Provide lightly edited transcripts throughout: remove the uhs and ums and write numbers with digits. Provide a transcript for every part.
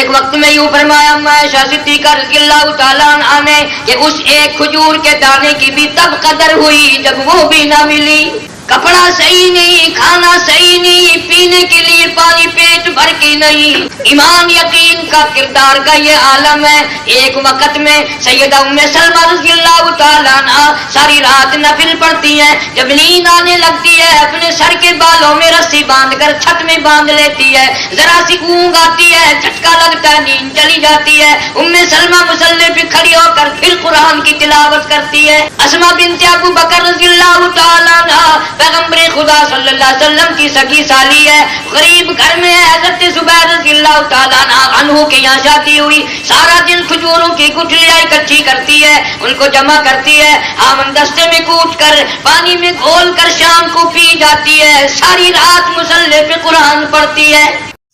ایک وقت میں یوں فرمایا عائشہ صدیقہ رضی اللہ تعالیٰ عنہا نے کہ اس ایک کھجور کے دانے کی بھی تب قدر ہوئی جب وہ بھی نہ ملی. کپڑا صحیح نہیں، کھانا صحیح نہیں، پینے کے لیے پانی پیٹ بھر کے نہیں. ایمان یقین کا کردار کا یہ عالم ہے. ایک وقت میں سیدہ ام سلمہ رضی اللہ تعالیٰ عنہا ساری رات نفل پڑھتی ہیں. جب نیند آنے لگتی ہے اپنے سر کے بالوں میں رسی باندھ کر چھت میں باندھ لیتی ہے. ذرا سی اونگ آتی ہے، جھٹکا لگتا ہے، نیند چلی جاتی ہے. ام سلمہ مصلی پہ کھڑی ہو کر پھر قرآن کی تلاوت کرتی ہے. اسما بنت ابو بکر رضی اللہ تعالیٰ عنہا پیغمبر خدا صلی اللہ علیہ وسلم کی سگی سالی ہے، غریب گھر میں ہے. حضرت زبیر رضی اللہ تعالیٰ عنہ کے یہاں شادی ہوئی. سارا دن کھجوروں کی گٹھلیاں اکٹھی کرتی ہے، ان کو جمع کرتی ہے، آمن دستے میں کوٹ کر پانی میں گھول کر شام کو پی جاتی ہے. ساری رات مصلی پہ قرآن پڑھتی ہے.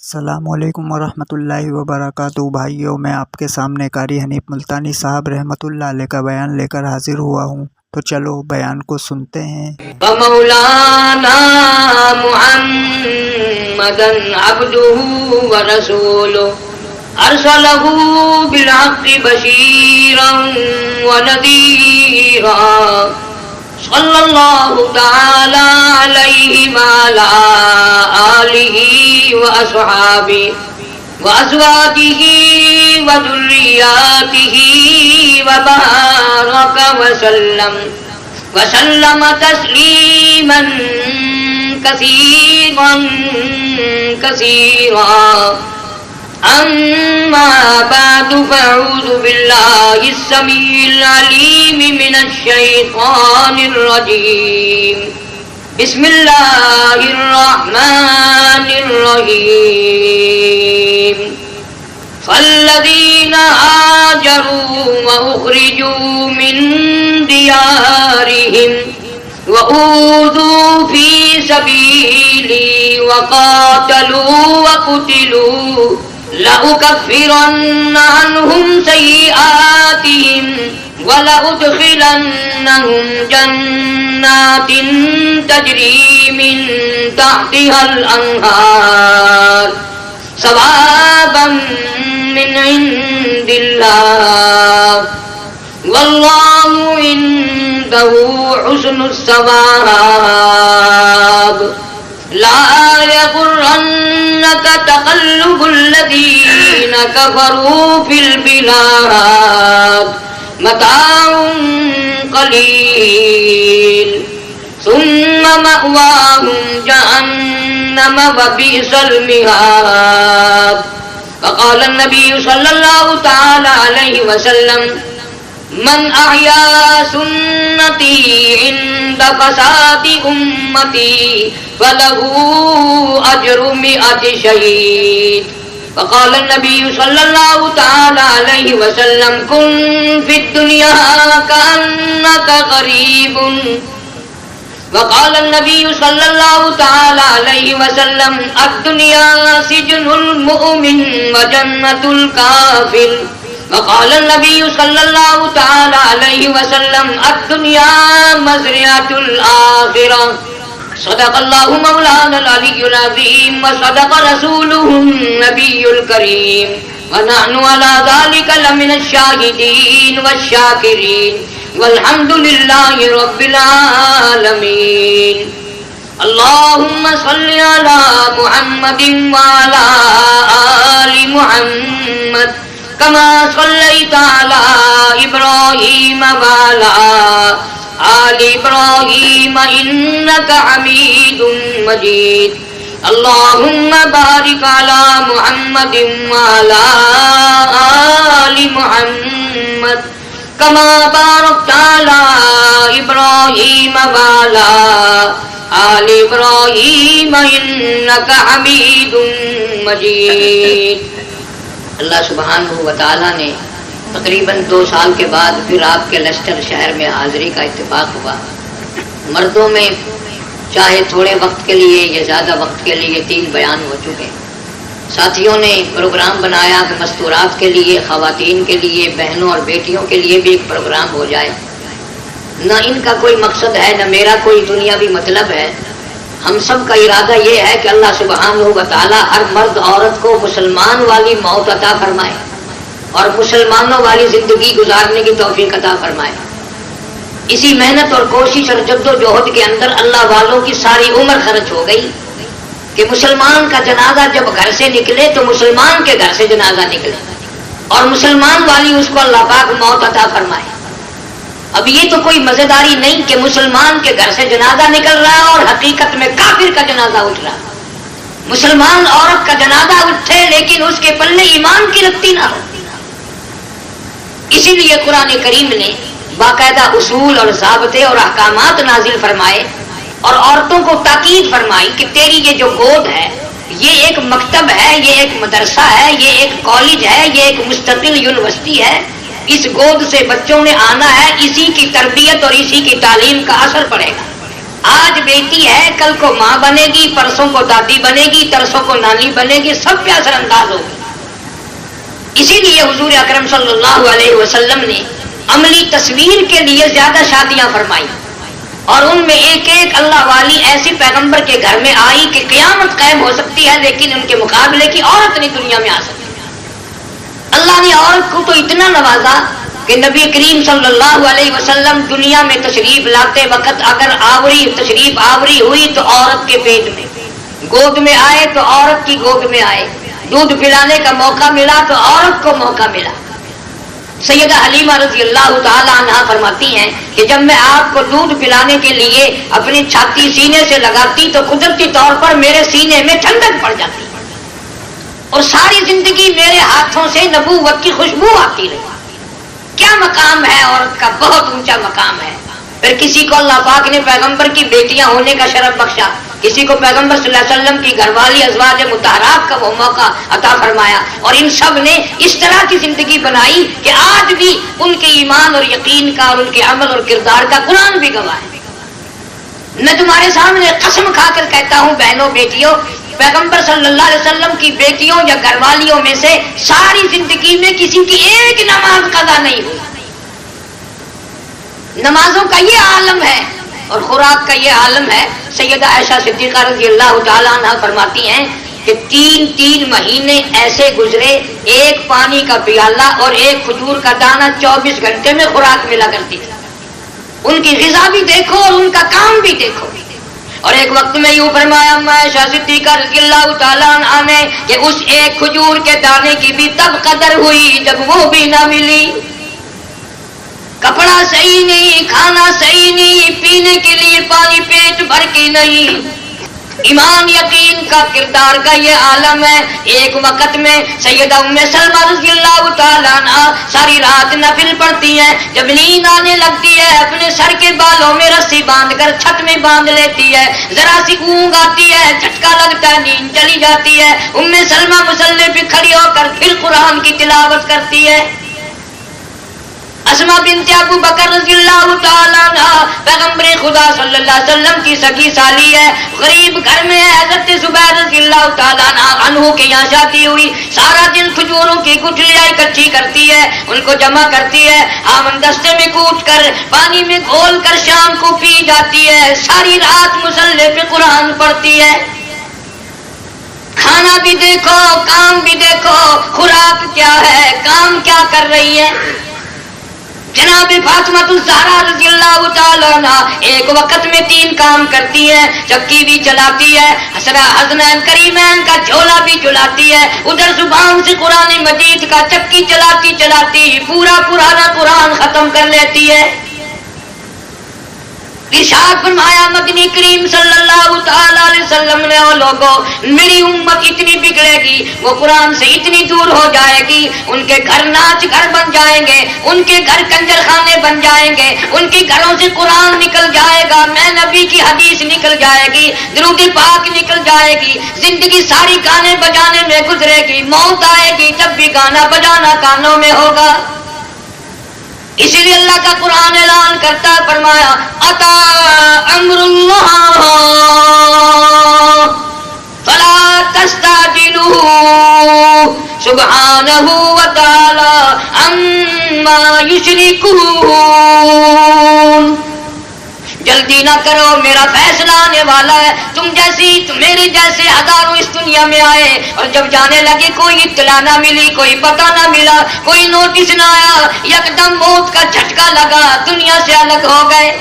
السلام علیکم ورحمۃ اللہ وبرکاتہ. بھائیوں، میں آپ کے سامنے قاری حنیف ملتانی صاحب رحمۃ اللہ علیہ کا بیان لے کر حاضر ہوا ہوں. تو چلو بیان کو سنتے ہیں. مولانا محمدا عبدہ ورسولہ ارسلہ بالحق بشیرا ونذیرا صلی اللہ تعالی علیہ وعلی آلہ واصحابہ وازواجہ وذریاتہ وبارک وسلم تسلیما کثیرا کثیرا. اما بعد فاعوذ باللہ السمیع العلیم من الشیطان الرجیم. بسم اللہ الرحمن الرحیم. فالذین هاجروا وأخرجوا من ديارهم وأوذوا في سبيلي وقاتلوا وقتلوا لأكفرن عنهم سيئاتهم ولأدخلنهم جنات تجري من تحتها الأنهار ثوابا من عند الله والله عنده حسن الثواب. لا يغرنك تقلب الذين كفروا في البلاد متاع قليل ثم مأواهم جهنم وبئس المهاد. فقال النبي صلى الله تعالى عليه وسلم من أحيا سنتي عند فساد أمتي فله أجر 100 شهيد. فقال النبي صلى الله تعالى عليه وسلم كن في الدنيا كأنك غريب. وقال النبي صلى الله تعالى عليه وسلم الدنيا سجن المؤمن وجنة الكافر. وقال النبي صلى الله تعالى عليه وسلم الدنيا مزرعة الآخرة. صدق الله مولانا العلي العظيم وصدق رسوله النبي الكريم ونحن على ذلك لمن الشاهدين والشاكرين والحمد لله رب العالمين. اللهم صل على محمد وعلى آل محمد كما صليت على إبراهيم وعلى آل إبراهيم إنك حميد مجيد. اللهم بارك على محمد وعلى آل محمد كما باركت على إبراهيم وعلى آل إبراهيم إنك حميد مجيد. اللہ سبحانہ و تعالیٰ نے تقریباً 2 سال کے بعد پھر آپ کے لیسٹر شہر میں حاضری کا اتفاق ہوا. مردوں میں چاہے تھوڑے وقت کے لیے یا زیادہ وقت کے لیے 3 بیان ہو چکے. ساتھیوں نے پروگرام بنایا کہ مستورات کے لیے، خواتین کے لیے، بہنوں اور بیٹیوں کے لیے بھی ایک پروگرام ہو جائے. نہ ان کا کوئی مقصد ہے، نہ میرا کوئی دنیاوی مطلب ہے. ہم سب کا ارادہ یہ ہے کہ اللہ سبحانہ و تعالی ہر مرد عورت کو مسلمان والی موت عطا فرمائے اور مسلمانوں والی زندگی گزارنے کی توفیق عطا فرمائے۔ اسی محنت اور کوشش اور جد و جہد کے اندر اللہ والوں کی ساری عمر خرچ ہو گئی کہ مسلمان کا جنازہ جب گھر سے نکلے تو مسلمان کے گھر سے جنازہ نکلے اور مسلمان والی اس کو اللہ پاک موت عطا فرمائے۔ اب یہ تو کوئی مزیداری نہیں کہ مسلمان کے گھر سے جنازہ نکل رہا ہے اور حقیقت میں کافر کا جنازہ اٹھ رہا ہے۔ مسلمان عورت کا جنازہ اٹھے لیکن اس کے پلے ایمان کی رتی نہ ہو۔ اسی لیے قرآن کریم نے باقاعدہ اصول اور ضابطے اور احکامات نازل فرمائے اور عورتوں کو تاکید فرمائی کہ تیری یہ جو گود ہے یہ ایک مکتب ہے، یہ ایک مدرسہ ہے، یہ ایک کالج ہے، یہ ایک مستقل یونیورسٹی ہے۔ اس گود سے بچوں نے آنا ہے، اسی کی تربیت اور اسی کی تعلیم کا اثر پڑے گا۔ آج بیٹی ہے، کل کو ماں بنے گی، پرسوں کو دادی بنے گی، ترسوں کو نانی بنے گی، سب پہ اثر انداز ہوگی۔ اسی لیے حضور اکرم صلی اللہ علیہ وسلم نے عملی تصویر کے لیے زیادہ شادیاں فرمائی اور ان میں ایک ایک اللہ والی ایسی پیغمبر کے گھر میں آئی کہ قیامت قائم ہو سکتی ہے لیکن ان کے مقابلے کی عورت نہیں دنیا میں آ سکتی۔ اللہ نے عورت کو تو اتنا نوازا کہ نبی کریم صلی اللہ علیہ وسلم دنیا میں تشریف لاتے وقت اگر تشریف آوری ہوئی تو عورت کے پیٹ میں، گود میں آئے تو عورت کی گود میں آئے، دودھ پلانے کا موقع ملا تو عورت کو موقع ملا۔ سیدہ حلیمہ رضی اللہ تعالی عنہا فرماتی ہیں کہ جب میں آپ کو دودھ پلانے کے لیے اپنی چھاتی سینے سے لگاتی تو قدرتی طور پر میرے سینے میں ٹھنڈک پڑ جاتی اور ساری زندگی میرے ہاتھوں سے نبوت کی خوشبو آتی رہی۔ کیا مقام ہے عورت کا، بہت اونچا مقام ہے۔ پھر کسی کو اللہ پاک نے پیغمبر کی بیٹیاں ہونے کا شرف بخشا، کسی کو پیغمبر صلی اللہ علیہ وسلم کی گھر والی ازواج مطہرات کا وہ موقع عطا فرمایا اور ان سب نے اس طرح کی زندگی بنائی کہ آج بھی ان کے ایمان اور یقین کا اور ان کے عمل اور کردار کا قرآن بھی گواہ ہے۔ میں تمہارے سامنے قسم کھا کر کہتا ہوں بہنوں بیٹیوں، پیغمبر صلی اللہ علیہ وسلم کی بیٹیوں یا گھر والیوں میں سے ساری زندگی میں کسی کی ایک نماز قضا نہیں ہوئی۔ نمازوں کا یہ عالم ہے اور خوراک کا یہ عالم ہے۔ سیدہ عائشہ صدیقہ رضی اللہ تعالیٰ عنہ فرماتی ہیں کہ تین مہینے ایسے گزرے، ایک پانی کا پیالہ اور ایک کھجور کا دانہ 24 گھنٹے میں خوراک ملا کرتی تھی۔ ان کی غذا بھی دیکھو اور ان کا کام بھی دیکھو۔ اور ایک وقت میں یوں فرمایا عائشہ صدیقہ رضی اللہ تعالیٰ عنہ نے کہ اس ایک کھجور کے دانے کی بھی تب قدر ہوئی جب وہ بھی نہ ملی۔ کپڑا صحیح نہیں، کھانا صحیح نہیں، پینے کے لیے پانی پیٹ بھر کے نہیں۔ ایمان یقین کا کردار کا یہ عالم ہے۔ ایک وقت میں سیدہ ام سلمہ رضی اللہ تعالیٰ عنہ ساری رات نفل پڑھتی ہیں، جب نیند آنے لگتی ہے اپنے سر کے بالوں میں رسی باندھ کر چھت میں باندھ لیتی ہے، ذرا سی اونگ آتی ہے، جھٹکا لگتا ہے، نیند چلی جاتی ہے۔ ام سلمہ مصلی پہ کھڑی ہو کر پھر قرآن کی تلاوت کرتی ہے۔ اسما بنت ابو بکر رضی اللہ تعالیٰ عنہ پیغمبر خدا صلی اللہ علیہ وسلم کی سگی سالی ہے، غریب گھر میں ہے۔ حضرت زبیر رضی اللہ تعالیٰ عنہ کے یہاں شادی ہوئی، سارا دن کھجوروں کی گٹھلیاں اکٹھی کرتی ہے، ان کو جمع کرتی ہے، آمن دستے میں کوٹ کر پانی میں گھول کر شام کو پی جاتی ہے، ساری رات مصلی پہ قرآن پڑھتی ہے۔ کھانا بھی دیکھو، کام بھی دیکھو، خوراک کیا ہے، کام کیا کر رہی ہے۔ جناب فاطمہ الزہرا رضی اللہ تعالیٰ عنہ ایک وقت میں 3 کام کرتی ہے، چکی بھی چلاتی ہے، حسنین کریمین کا جھولا بھی جلاتی ہے، ادھر زبان سے قرآن مجید کا چکی چلاتی چلاتی پورا پرانا قرآن ختم کر لیتی ہے۔ ارشاد فرمایا مدنی کریم صلی اللہ تعالی علیہ وسلم نے، او لوگوں میری امت اتنی بگڑے گی، وہ قرآن سے اتنی دور ہو جائے گی، ان کے گھر ناچ گھر بن جائیں گے، ان کے گھر کنجر خانے بن جائیں گے، ان کے گھروں سے قرآن نکل جائے گا، میں نبی کی حدیث نکل جائے گی، درود پاک نکل جائے گی، زندگی ساری گانے بجانے میں گزرے گی، موت آئے گی جب بھی گانا بجانا کانوں میں ہوگا۔ اسی لیے اللہ کا قرآن اعلان کرتا ہے، فرمایا اتا امر اللہ فلا تستعجلوہ سبحانہ وتعالی عما یشرکون۔ جلدی نہ کرو، میرا فیصلہ آنے والا ہے. میرے جیسے ہزاروں اس دنیا میں آئے اور جب جانے لگے کوئی اطلاع نہ ملی، کوئی پتہ نہ ملا، کوئی نوٹس نہ آیا، یکدم موت کا جھٹکا لگا، دنیا سے الگ ہو گئے.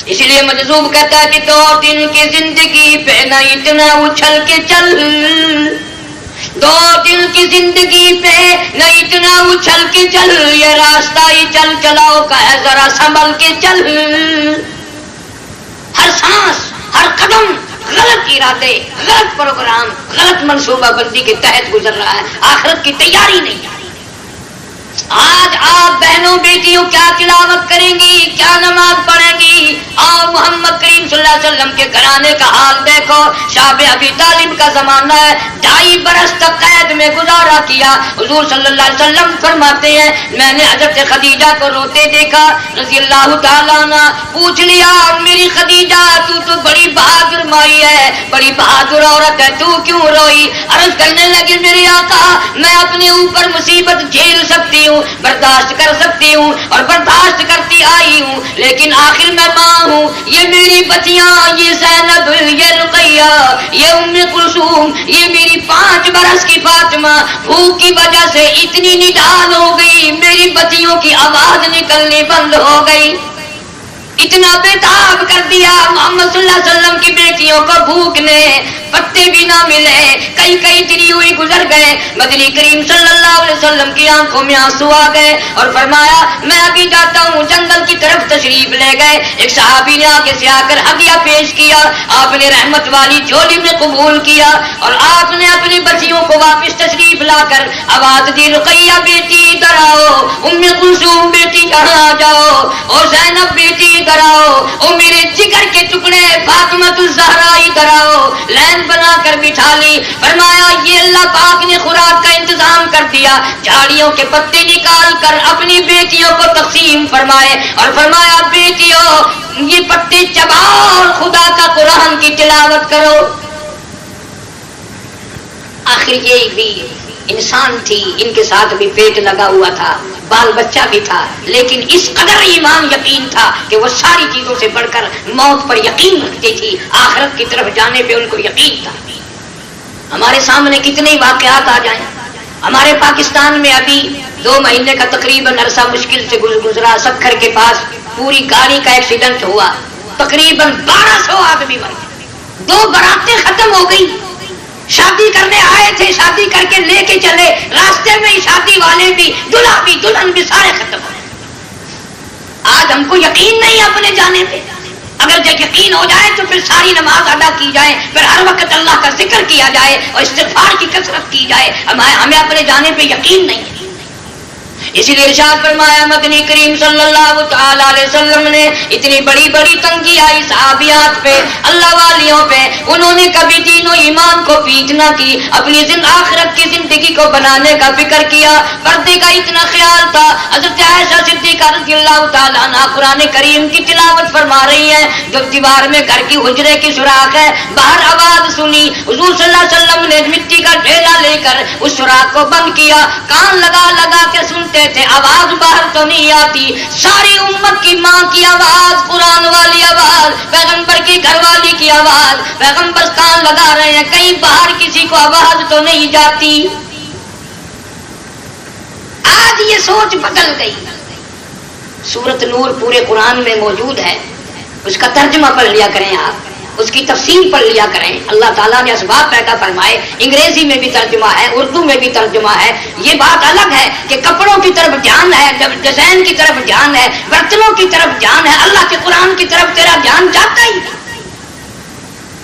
اس لیے مجذوب کہتا ہے کہ 2 دن کی زندگی پہ نہ اتنا اچھل کے چل، 2 دن کی زندگی پہ نہ اتنا اچھل کے چل، یہ راستہ ہی چل چلاؤ کا ہے، ذرا سنبھل کے چل. ہر سانس، ہر قدم غلط ارادے، غلط پروگرام، غلط منصوبہ بندی کے تحت گزر رہا ہے، آخرت کی تیاری نہیں. آج آپ بہنوں بیٹیوں کیا تلاوت کریں گی، کیا نماز پڑھیں گی؟ آؤ محمد کریم صلی اللہ علیہ وسلم کے گھرانے کا حال دیکھو. شاب ابی طالب کا زمانہ ہے، 2.5 برس تک قید میں گزارا کیا. حضور صلی اللہ علیہ وسلم فرماتے ہیں میں نے حضرت خدیجہ کو روتے دیکھا رضی اللہ تعالیٰ عنہ. پوچھ لیا میری خدیجہ تو بڑی بہادر مائی ہے، بڑی بہادر عورت ہے، تو کیوں روئی؟ عرض کرنے لگے میرے آقا میں اپنے اوپر مصیبت جھیل سکتی ہوں، برداشت کر سکتی ہوں اور برداشت کرتی آئی ہوں، لیکن آخر میں ماں ہوں. یہ میری بچیاں، یہ زینب، یہ رقیہ، یہ ام کلثوم، یہ میری 5 برس کی فاطمہ بھوک کی وجہ سے اتنی نڈال ہو گئی، میری بچیوں کی آواز نکلنی بند ہو گئی. اتنا بےتاب کر دیا محمد صلی اللہ علیہ وسلم کی بیٹیوں کو بھوک نے، پتے بھی نہ ملے، کئی دن ہوئی گزر گئے. مدنی کریم صلی اللہ علیہ وسلم کی آنکھوں میں آنسو آ گئے اور فرمایا میں ابھی جاتا ہوں. جنگل کی طرف تشریف لے گئے. ایک صحابی نے آگے سے آ کر ہدیہ پیش کیا، آپ نے رحمت والی جھولی میں قبول کیا اور آپ نے اپنی بچیوں کو واپس تشریف لا کر آواز دی رقیہ بیٹی ادھر آؤ، ام کلثوم بیٹی یہاں آ جاؤ، اور زینب بیٹی ادھر آؤ، اور میرے جگر کے ٹکڑے فاطمہ الزہرا ادھر آؤ. لین بنا کر بٹھا لی. فرمایا یہ اللہ پاک نے خوراک کا انتظام کر دیا. جھاڑیوں کے پتے نکال کر اپنی بیٹیوں کو تقسیم فرمائے اور فرمایا بیٹیوں یہ پتے چباؤ اور خدا کا قرآن کی تلاوت کرو. آخر یہ بھی انسان تھی، ان کے ساتھ بھی پیٹ لگا ہوا تھا، بال بچہ بھی تھا، لیکن اس قدر ایمان یقین تھا کہ وہ ساری چیزوں سے بڑھ کر موت پر یقین رکھتی تھی، آخرت کی طرف جانے پہ ان کو یقین تھا. ہمارے سامنے کتنے واقعات آ جائیں. ہمارے پاکستان میں ابھی 2 مہینے کا تقریباً عرصہ مشکل سے گزرا. سکھر کے پاس پوری گاڑی کا ایکسیڈنٹ ہوا، تقریباً 1200 آدمی مر گئے، 2 براتیں ختم ہو گئی. شادی کرنے آئے تھے، شادی کر کے لے کے چلے، راستے میں ہی شادی والے بھی، دلہا بھی، دلہن بھی سارے ختم ہو گئے. آج ہم کو یقین نہیں اپنے جانے پہ. اگر جب یقین ہو جائے تو پھر ساری نماز ادا کی جائے، پھر ہر وقت اللہ کا ذکر کیا جائے اور استغفار کی کثرت کی جائے. ہمیں اپنے جانے پہ یقین نہیں ہے. اسی لیے ارشاد فرمایا مدنی کریم صلی اللہ تعالی علیہ وسلم نے اتنی بڑی بڑی تنگی آئی صحابیات پہ، اللہ والیوں پہ، انہوں نے کبھی دین و ایمان کو پیٹ نہ کی، اپنی آخرت کی زندگی کو بنانے کا فکر کیا. پردے کا اتنا خیال تھا. حضرت عائشہ صدیقہ رضی اللہ تعالیٰ عنہ قرآن کریم کی تلاوت فرما رہی ہیں. جب دیوار میں گھر کی حجرے کی سوراخ ہے، باہر آواز سنی، حضور صلی اللہ علیہ وسلم نے مٹی کا ڈھیلا لے کر اس سوراخ کو بند کیا، کان لگا لگا کے سنتے تھے، آواز باہر تو نہیں آتی. ساری امت کی ماں کی آواز، قرآن والی آواز، پیغمبر کی گھر والی کی آواز، پیغمبر کان لگا رہے ہیں، کہیں باہر کسی کو آواز تو نہیں جاتی. آج یہ سوچ بدل گئی. سورۃ نور پورے قرآن میں موجود ہے، اس کا ترجمہ پڑھ لیا کریں آپ، اس کی تفسیر پڑھ لیا کریں. اللہ تعالیٰ نے اسباب پیدا فرمائے، انگریزی میں بھی ترجمہ ہے، اردو میں بھی ترجمہ ہے. یہ بات الگ ہے کہ کپڑوں کی طرف دھیان ہے، جب ڈیزائن کی طرف دھیان ہے، برتنوں کی طرف دھیان ہے، اللہ کے قرآن کی طرف تیرا دھیان جاتا ہی نہیں.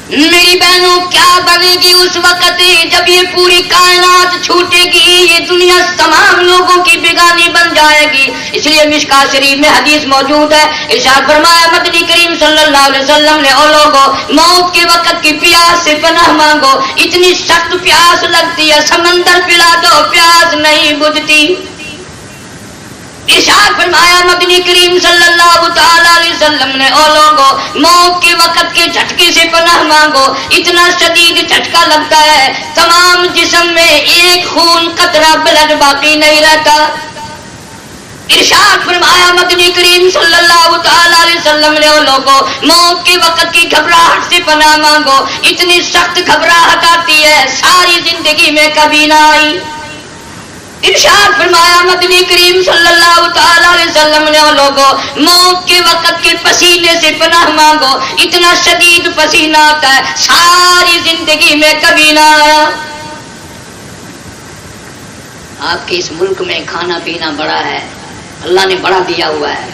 میری بہنوں کیا بنے گی اس وقت جب یہ پوری کائنات چھوٹے گی، یہ دنیا تمام لوگوں کی بیگانی بن جائے گی. اس لیے مشکات شریف میں حدیث موجود ہے، ارشاد فرمایا مدنی کریم صلی اللہ علیہ وسلم نے، او لوگوں موت کے وقت کی پیاس سے پناہ مانگو، اتنی سخت پیاس لگتی ہے سمندر پلا دو پیاس نہیں بجھتی. ارشاد فرمایا مدنی کریم صلی اللہ تعالی علیہ وسلم نے، او لوگوں موت کے وقت کے جھٹکے سے پناہ مانگو، اتنا شدید جھٹکا لگتا ہے تمام جسم میں ایک خون قطرہ بلڈ باقی نہیں رہتا. ارشاد فرمایا مدنی کریم صلی اللہ تعالی علیہ وسلم نے وہ لوگوں موت کے وقت کی گھبراہٹ سے پناہ مانگو، اتنی سخت گھبراہٹ آتی ہے ساری زندگی میں کبھی نہ آئی۔ ارشاد فرمایا مدنی کریم صلی اللہ تعالی علیہ وسلم نے وہ لوگوں موت کے وقت کے پسینے سے پناہ مانگو، اتنا شدید پسینہ آتا ہے ساری زندگی میں کبھی نہ آیا۔ آپ کے اس ملک میں کھانا پینا بڑا ہے، اللہ نے بڑا دیا ہوا ہے،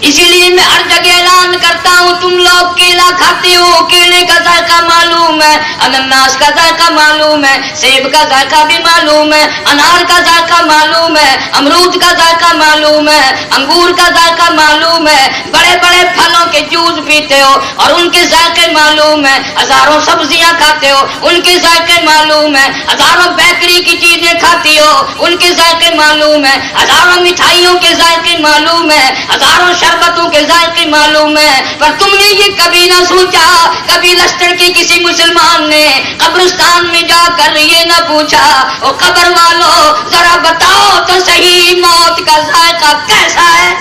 اسی لیے میں ہر جگہ اعلان کرتا ہوں تم لوگ کیلا کھاتے ہو، کیلے کا ذائقہ معلوم ہے، انناس کا ذائقہ معلوم ہے، سیب کا ذائقہ بھی معلوم ہے، انار کا ذائقہ معلوم ہے، امرود کا ذائقہ معلوم ہے، انگور کا ذائقہ معلوم ہے، بڑے بڑے پھلوں کے جوس پیتے ہو اور ان کے ذائقے معلوم ہے، ہزاروں سبزیاں کھاتے ہو ان کے ذائقے معلوم ہے، ہزاروں بیکری کی چیزیں کھاتی ہو ان کے ذائقے معلوم ہے، ہزاروں مٹھائیوں کے ذائقے معلوم ہے، ہزاروں شربتوں کے ذائقے معلوم ہے، پر تم نے یہ کبھی نہ سوچا، کبھی لشکر کے کسی مسلمان نے قبرستان میں جا کر یہ نہ پوچھا او قبر والو ذرا بتاؤ تو صحیح موت کا ذائقہ کیسا ہے؟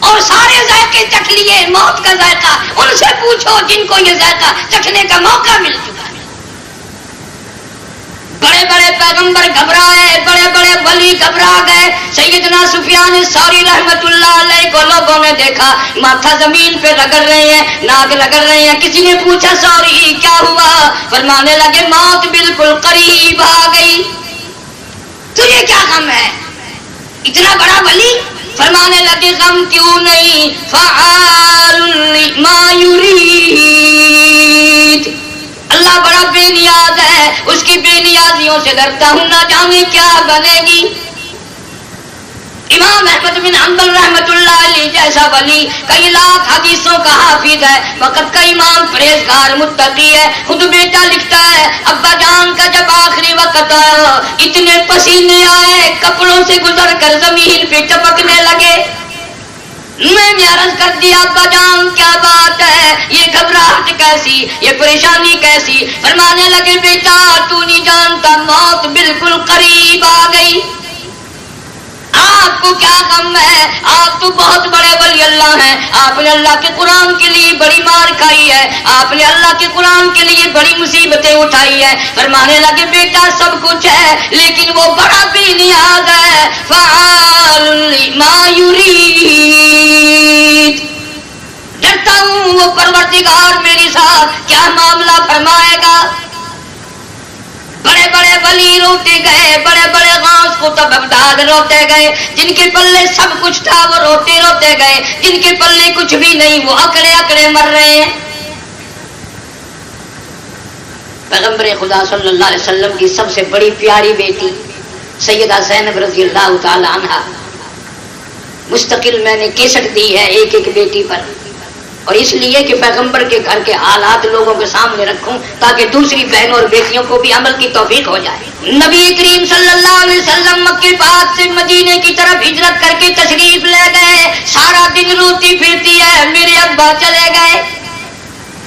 اور سارے ذائقے چکھ لیے، موت کا ذائقہ ان سے پوچھو جن کو یہ ذائقہ چکھنے کا موقع مل چکا ہے۔ بڑے بڑے پیغمبر گھبرائے، بڑے بڑے ولی گھبرا گئے۔ سیدنا سفیان ثوری رحمت اللہ علیہ کو لوگوں نے دیکھا ماتھا زمین پہ رگڑ رہے ہیں، ناک رگڑ رہے ہیں، کسی نے پوچھا ثوری کیا ہوا؟ فرمانے لگے موت بالکل قریب آ گئی۔ تجھے کیا غم ہے؟ اتنا بڑا ولی؟ فرمانے لگے غم کیوں نہیں، فعال لما یرید، اللہ بڑا بے نیاز ہے، اس کی بے نیازیوں سے ڈرتا ہوں، نہ جانے کیا بنے گی۔ امام احمد بن حنبل رحمت اللہ علیہ جیسا ولی کئی لاکھ حدیثوں کا حافظ ہے، وقت کا امام پرہیزگار متقی ہے، خود بیٹا لکھتا ہے ابا جان کا جب آخری وقت آیا اتنے پسینے آئے کپڑوں سے گزر کر زمین پہ ٹپکنے لگے۔ میں نے عرض کر دیا ابا جان کیا بات ہے، یہ گھبراہٹ کیسی، یہ پریشانی کیسی؟ فرمانے لگے بیٹا تو نہیں جانتا موت بالکل قریب آ گئی، آپ کو کیا غم ہے، آپ تو بہت بڑے ولی اللہ ہیں، آپ نے اللہ کے قرآن کے لیے بڑی مار کھائی ہے، آپ نے اللہ کے قرآن کے لیے بڑی مصیبتیں اٹھائی ہیں۔ فرمانے لگے بیٹا سب کچھ ہے لیکن وہ بڑا بے نیاز ہے، فعال لما یرید، ڈرتا ہوں وہ پروردگار میری ساتھ کیا معاملہ فرمائے گا۔ بڑے بڑے ولی روتے گئے، بڑے بڑے غوث قطب بغداد روتے گئے، جن کے پلے سب کچھ تھا وہ روتے روتے گئے، جن کے پلے کچھ بھی نہیں وہ اکڑے اکڑے مر رہے ہیں۔ پیغمبر خدا صلی اللہ علیہ وسلم کی سب سے بڑی پیاری بیٹی سیدہ زینب رضی اللہ تعالی عنہا، مستقل میں نے کیسٹ دی ہے ایک ایک بیٹی پر، اور اس لیے کہ پیغمبر کے گھر کے حالات لوگوں کے سامنے رکھوں تاکہ دوسری بہنوں اور بیٹیوں کو بھی عمل کی توفیق ہو جائے۔ نبی کریم صلی اللہ علیہ وسلم مکے پاک سے مدینے کی طرف ہجرت کر کے تشریف لے گئے، سارا دن روتی پھرتی ہے میرے ابا چلے گئے۔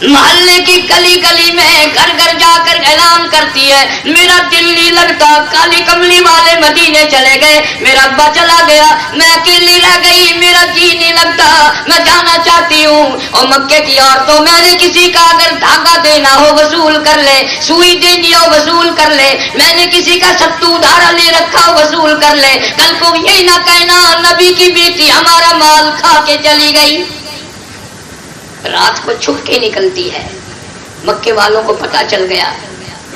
محلے کی گلی گلی میں گھر گھر جا کر اعلان کرتی ہے میرا دل نہیں لگتا، کالی کملی والے مدینے چلے گئے، میرا ابا چلا گیا، میں اکیلی رہ گئی، میرا جی نہیں لگتا، میں جانا چاہتی ہوں۔ اور مکے کی عورتوں میں نے کسی کا اگر دھاگا دینا ہو وصول کر لے، سوئی دینی ہو وصول کر لے، میں نے کسی کا ستو ادھارا لے رکھا ہو وصول کر لے، کل کو یہی نہ کہنا نبی کی بیٹی ہمارا مال کھا کے چلی گئی۔ رات کو چھپ کے نکلتی ہے، مکے والوں کو پتا چل گیا،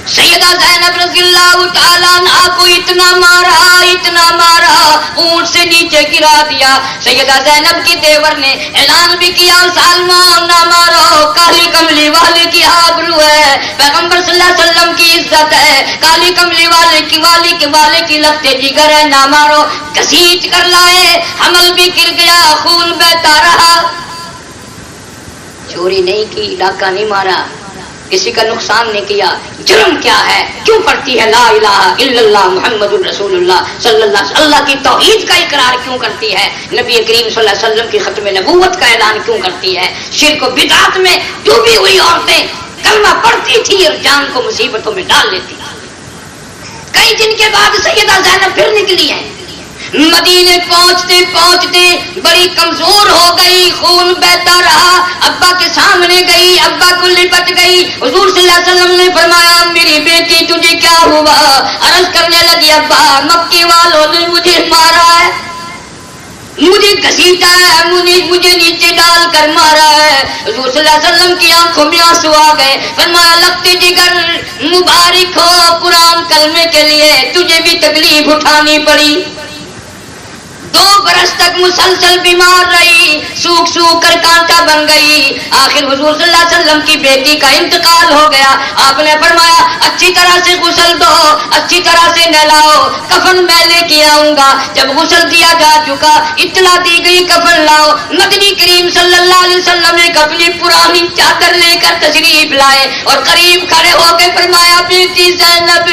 سیدہ زینب رضی اللہ تعالیٰ عنہا کو اتنا مارا اونٹ سے نیچے گرا دیا۔ سیدہ زینب کی دیور نے اعلان بھی کیا سلمان نہ مارو، کالی کملی والے کی آبرو ہے، پیغمبر صلی اللہ علیہ وسلم کی عزت ہے، کالی کملی والے کی لگتے جگر ہے، نہ مارو۔ گھسیٹ کر لائے، حمل بھی گر گیا، خون بہتا رہا۔ چوری نہیں کی، ڈاکہ نہیں مارا، کسی کا نقصان نہیں کیا، جرم کیا ہے؟ کیوں پڑھتی ہے لا الہ الا اللہ محمد الرسول اللہ صلی اللہ علیہ وسلم؟ اللہ کی توحید کا اقرار کیوں کرتی ہے؟ نبی کریم صلی اللہ علیہ وسلم کی ختم نبوت کا اعلان کیوں کرتی ہے؟ شرک و بدعت میں ڈوبی ہوئی عورتیں کلمہ پڑھتی تھی اور جان کو مصیبتوں میں ڈال لیتی تھی۔ کئی دن کے بعد سیدہ زینب پھر نکلی ہیں، مدینے پہنچتے پہنچتے بڑی کمزور ہو گئی، خون بہتا رہا، ابا کے سامنے گئی، ابا کو لپٹ گئی، حضور صلی اللہ علیہ وسلم نے فرمایا میری بیٹی تجھے کیا ہوا؟ عرض کرنے لگی ابا مکی والوں نے مجھے مارا ہے، مجھے گھسیٹا ہے، مجھے نیچے ڈال کر مارا ہے۔ حضور صلی اللہ علیہ وسلم کی آنکھوں میں آنسو آ گئے، فرمایا لگتے جگر مبارک ہو قرآن کلمے کے لیے تجھے بھی تکلیف اٹھانی پڑی۔ 2 برس تک مسلسل بیمار رہی، سوکھ سوکھ کر کانٹا بن گئی، آخر حضور صلی اللہ علیہ وسلم کی بیٹی کا انتقال ہو گیا۔ آپ نے فرمایا اچھی طرح سے غسل دو، اچھی طرح سے نہلاؤ، کفن میں لے کے آؤں گا۔ جب غسل دیا جا چکا، اطلاع دی گئی کفن لاؤ، مدنی کریم صلی اللہ علیہ وسلم نے اپنی پرانی چادر لے کر تشریف لائے اور قریب کھڑے ہو کے فرمایا بیٹی زینب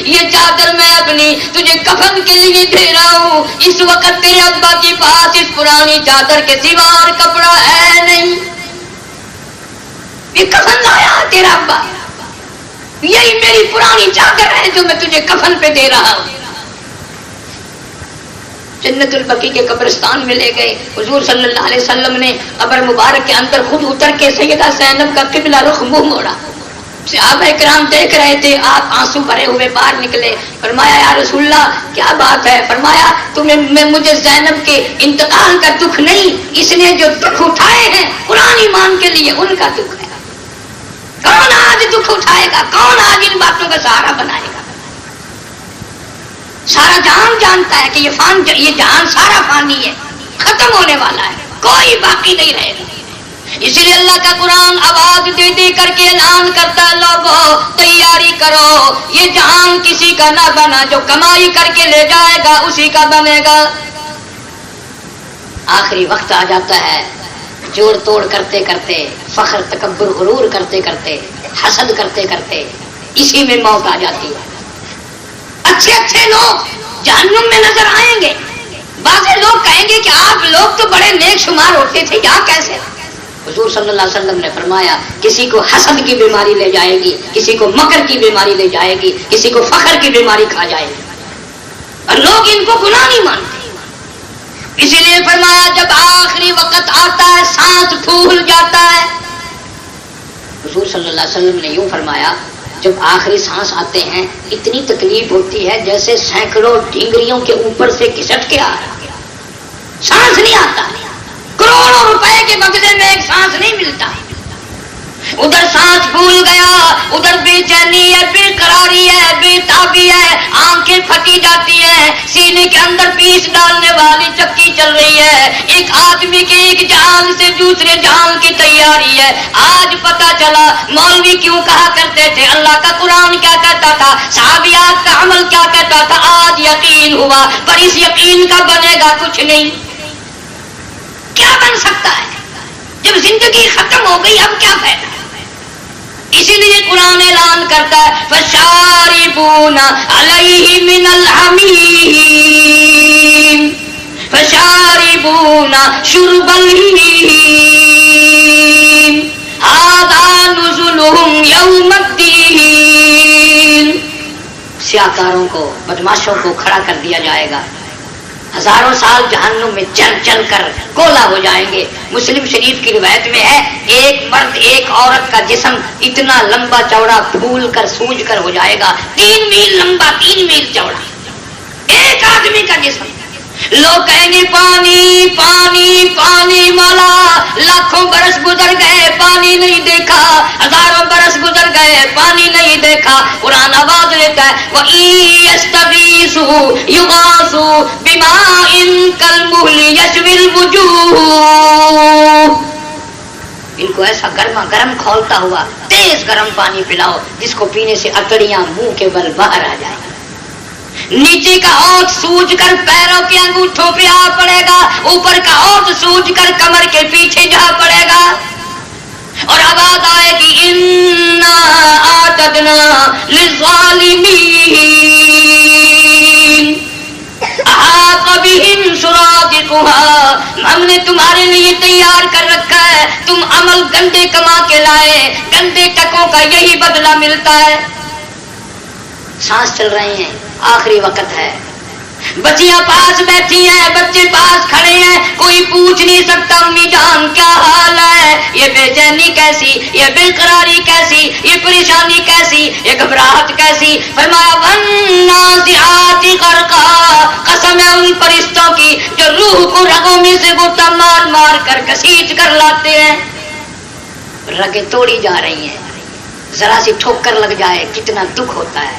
یہ چادر میں اپنی تجھے کفن کے لیے دے رہا ہوں، اس وقت تیرے ابا کے پاس اس پرانی چادر کے سوا اور کپڑا ہے نہیں، یہ کفن لایا تیرا ابا، یہی میری پرانی چادر ہے جو میں تجھے کفن پہ دے رہا ہوں۔ جنت البقیع کے قبرستان میں لے گئے، حضور صلی اللہ علیہ وسلم نے قبر مبارک کے اندر خود اتر کے سیدہ زینب کا قبلہ رخ منہ موڑا۔ صحابہ کرام دیکھ رہے تھے، آپ آنسو بھرے ہوئے باہر نکلے، فرمایا یا رسول اللہ کیا بات ہے؟ فرمایا تمہیں مجھے زینب کے انتقال کا دکھ نہیں، اس نے جو دکھ اٹھائے ہیں قرآن ایمان کے لیے ان کا دکھ ہے۔ کون آج دکھ اٹھائے گا؟ کون آج ان باتوں کا سہارا بنائے گا؟ سارا جہان جانتا ہے کہ یہ جہان سارا فانی ہے، ختم ہونے والا ہے، کوئی باقی نہیں رہے گا۔ اسی لیے اللہ کا قرآن آواز دے دے کر کے اعلان کرتا ہے لوگوں تیاری کرو، یہ جہان کسی کا نہ بنا، جو کمائی کر کے لے جائے گا اسی کا بنے گا۔ آخری وقت آ جاتا ہے، جوڑ توڑ کرتے کرتے، فخر تکبر غرور کرتے کرتے، حسد کرتے کرتے اسی میں موت آ جاتی ہے۔ اچھے اچھے لوگ جہنم میں نظر آئیں گے، بعض لوگ کہیں گے کہ آپ لوگ تو بڑے نیک شمار ہوتے تھے، یہاں کیسے؟ حضور صلی اللہ علیہ وسلم نے فرمایا کسی کو حسد کی بیماری لے جائے گی، کسی کو مکر کی بیماری لے جائے گی، کسی کو فخر کی بیماری کھا جائے گی، اور لوگ ان کو گناہ نہیں مانتے۔ اسی لیے فرمایا جب آخری وقت آتا ہے سانس پھول جاتا ہے، حضور صلی اللہ علیہ وسلم نے یوں فرمایا جب آخری سانس آتے ہیں اتنی تکلیف ہوتی ہے جیسے سینکڑوں ڈھینگریوں کے اوپر سے گھسٹ کے آ رہا، سانس نہیں آتا، کروڑوں روپے کے بدلے میں ایک سانس نہیں ملتا۔ ادھر سانس پھول گیا، ادھر بے چینی ہے، بے قراری ہے، بے تابی ہے، آنکھیں پھٹی جاتی ہیں، سینے کے اندر پیس ڈالنے والی چکی چل رہی ہے، ایک آدمی کے ایک جہان سے دوسرے جہان کی تیاری ہے۔ آج پتا چلا مولوی کیوں کہا کرتے تھے، اللہ کا قرآن کیا کہتا تھا، صحابیات کا عمل کیا کہتا تھا، آج یقین ہوا، پر اس یقین کا بنے گا کچھ نہیں۔ کیا بن سکتا ہے جب زندگی ختم ہو گئی؟ اب کیا فائدہ؟ اسی لیے قرآن اعلان کرتا ہے فَشَارِبُونَ عَلَيْهِ مِنَ الْحَمِيمِ فَشَارِبُونَ شُرْبَ الْهِيمِ هَذَا نُزُلُهُمْ يَوْمَ الدِّينِ۔ سیاکاروں کو، بدماشوں کو کھڑا کر دیا جائے گا، ہزاروں سال جہنم میں چل چل کر کولا ہو جائیں گے۔ مسلم شریف کی روایت میں ہے ایک مرد ایک عورت کا جسم اتنا لمبا چوڑا پھول کر سوج کر ہو جائے گا، 3 میل لمبا 3 میل چوڑا ایک آدمی کا جسم۔ لوگ کہیں گے پانی پانی پانی، مولا لاکھوں برس گزر گئے پانی نہیں دیکھا، ہزاروں برس گزر گئے پانی نہیں دیکھا۔ قرآن آواز دیتا ہے وَإِيَسْتَغِيثُوا يُغَاثُوا بِمَاءٍ كَالْمُهْلِ يَشْوِي الْوُجُوهَ۔ ان کو ایسا گرما گرم کھولتا ہوا تیز گرم پانی پلاؤ جس کو پینے سے اکڑیاں منہ کے بل باہر آ جائیں، نیچے کا ہونٹ سوج کر پیروں کے انگوٹھوں پہ آ پڑے گا، اوپر کا ہونٹ سوج کر کمر کے پیچھے جا پڑے گا، اور آواز آئے گی اِنَّا أَعْتَدْنَا لِلظَّالِمِينَ أَحَاطَ بِهِمْ سُرَادِقُهَا۔ ہم نے تمہارے لیے تیار کر رکھا ہے، تم عمل گندے کما کے لائے، گندے ٹکوں کا یہی بدلہ ملتا ہے۔ سانس چل رہے ہیں، آخری وقت ہے، بچیاں پاس بیٹھی ہیں، بچے پاس کھڑے ہیں، کوئی پوچھ نہیں سکتا امی جان کیا حال ہے، یہ بے چینی کیسی، یہ بے قراری کیسی، یہ پریشانی کیسی، یہ گھبراہٹ کیسی. فرمایا والنازعات غرقا، قسم ہے ان فرشتوں کی جو روح کو رگوں میں سے غوطہ مار مار کر گھسیٹ کر لاتے ہیں. رگیں توڑی جا رہی ہیں، ذرا سی ٹھوکر لگ جائے کتنا دکھ ہوتا ہے،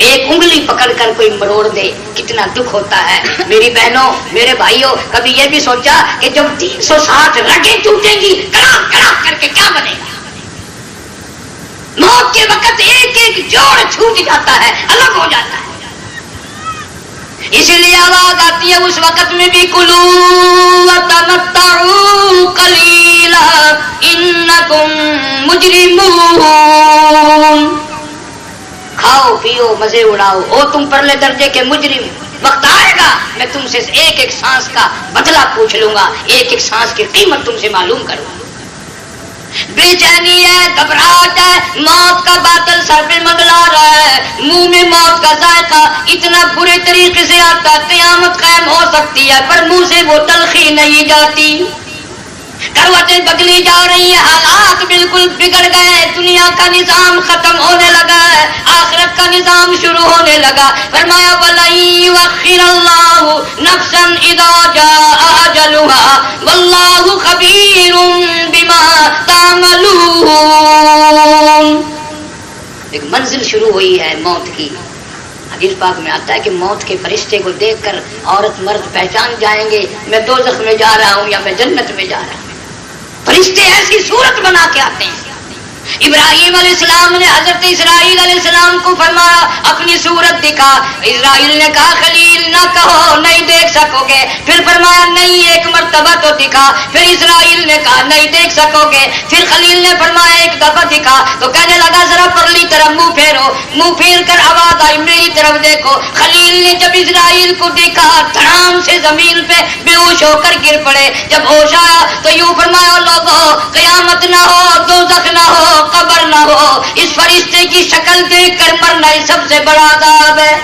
ایک انگلی پکڑ کر کوئی مروڑ دے کتنا دکھ ہوتا ہے. میری بہنوں میرے بھائیوں، کبھی یہ بھی سوچا کہ جب 360 رگیں ٹوٹیں گی کڑا کڑا کر کے کیا بنے گا؟ موت کے وقت ایک ایک جوڑ چھوٹ جاتا ہے، الگ ہو جاتا ہے. اسی لیے آواز آتی ہے اس وقت میں بھی کلو وتمتعوا قلیلا انکم مجرمون. کھاؤ پیو مزے اڑاؤ، او تم پرلے درجے کے مجرم. وقت آئے گا میں تم سے ایک ایک سانس کا بدلہ پوچھ لوں گا، ایک ایک سانس کی قیمت تم سے معلوم کروں گا. بے چینی ہے، گھبراہٹ ہے، موت کا باطل سر پہ منڈلا رہا ہے، منہ میں موت کا ذائقہ اتنا برے طریقے سے آتا، قیامت قائم ہو سکتی ہے پر منہ سے وہ تلخی نہیں جاتی. کروٹیں بدلی جا رہی ہیں، حالات بالکل بگڑ گئے، دنیا کا نظام ختم ہونے لگا ہے، آخرت کا نظام شروع ہونے لگا. فرمایا وَلَن يُؤَخِّرَ اللَّهُ نَفْسًا إِذَا جَاءَ أَجَلُهَا وَاللَّهُ خَبِيرٌ بِمَا تَعْمَلُونَ. ایک منزل شروع ہوئی ہے موت کی. حدیث پاک میں آتا ہے کہ موت کے فرشتے کو دیکھ کر عورت مرد پہچان جائیں گے میں دوزخ میں جا رہا ہوں یا میں جنت میں جا رہا ہوں. فرشتے ایسی صورت بنا کے آتے ہیں. ابراہیم علیہ السلام نے حضرت اسرائیل علیہ السلام کو فرمایا اپنی صورت دکھا. اسرائیل نے کہا خلیل نہ کہو نہیں دیکھ سکو گے. پھر فرمایا نہیں ایک مرتبہ تو دکھا. پھر اسرائیل نے کہا نہیں دیکھ سکو گے. پھر خلیل نے فرمایا ایک دفعہ دکھا. تو کہنے لگا ذرا پرلی طرف منہ پھیرو. منہ پھیر کر آواز آئی میری طرف دیکھو. خلیل نے جب اسرائیل کو دیکھا دھڑام سے زمین پہ بے ہوش ہو کر گر پڑے. جب ہوش آیا تو یوں فرمایا لوگوں قیامت نہ ہو، دوزخ نہ ہو، قبر نہ ہو، اس فرشتے کی شکل دیکھ کر مرنا ہی سب سے بڑا عذاب ہے.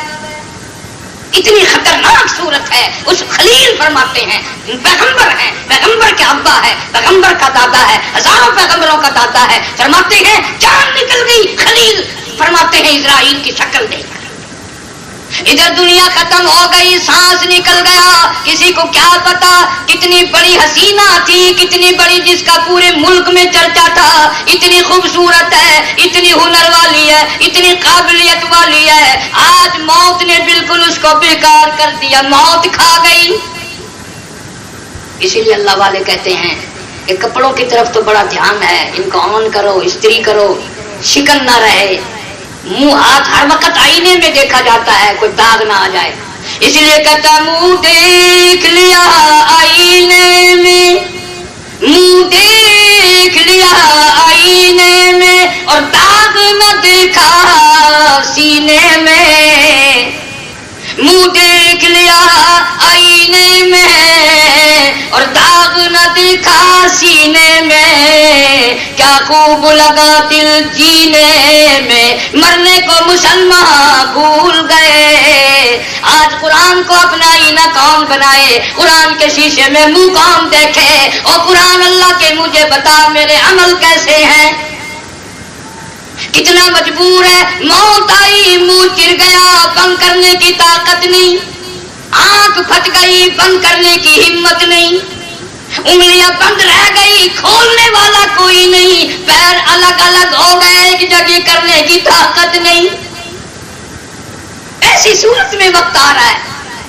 اتنی خطرناک صورت ہے. اس خلیل فرماتے ہیں پیغمبر ہیں، پیغمبر کے ابا ہے، پیغمبر کا دادا ہے، ہزاروں پیغمبروں کا دادا ہے. فرماتے ہیں جان نکل گئی. خلیل فرماتے ہیں اسرائیل کی شکل دیکھ کر ادھر دنیا ختم ہو گئی، سانس نکل گیا. کسی کو کیا پتا کتنی بڑی حسینہ تھی، کتنی بڑی جس کا پورے ملک میں چرچا تھا، اتنی خوبصورت ہے، اتنی ہنر والی ہے، اتنی قابلیت والی ہے. آج موت نے بالکل اس کو بیکار کر دیا، موت کھا گئی. اسی لیے اللہ والے کہتے ہیں کہ کپڑوں کی طرف تو بڑا دھیان ہے، ان کو آن کرو، استری کرو، شکن نہ رہے. منہ ہاتھ ہر وقت آئینے میں دیکھا جاتا ہے کوئی داغ نہ آ جائے. اس لیے کہتا منہ دیکھ لیا آئینے میں، منہ دیکھ لیا آئینے میں اور داغ نہ دیکھا سینے میں. منہ دیکھ لیا آئینے میں اور داغ نہ دیکھا سینے میں. کیا خوب لگا دل جینے میں، مرنے کو مسلمان بھول گئے. آج قرآن کو اپنا آئینہ کون بنائے؟ قرآن کے شیشے میں منہ کون دیکھے؟ اور قرآن اللہ کے مجھے بتا میرے عمل کیسے ہیں. کتنا مجبور ہے. موت آئی منہ چر گیا، بند کرنے کی طاقت نہیں. آنکھ پھٹ گئی، بند کرنے کی ہمت نہیں. انگلیاں بند رہ گئی، کھولنے والا کوئی نہیں. پیر الگ الگ ہو گئے، ایک جگہ کرنے کی طاقت نہیں. ایسی صورت میں وقت آ رہا ہے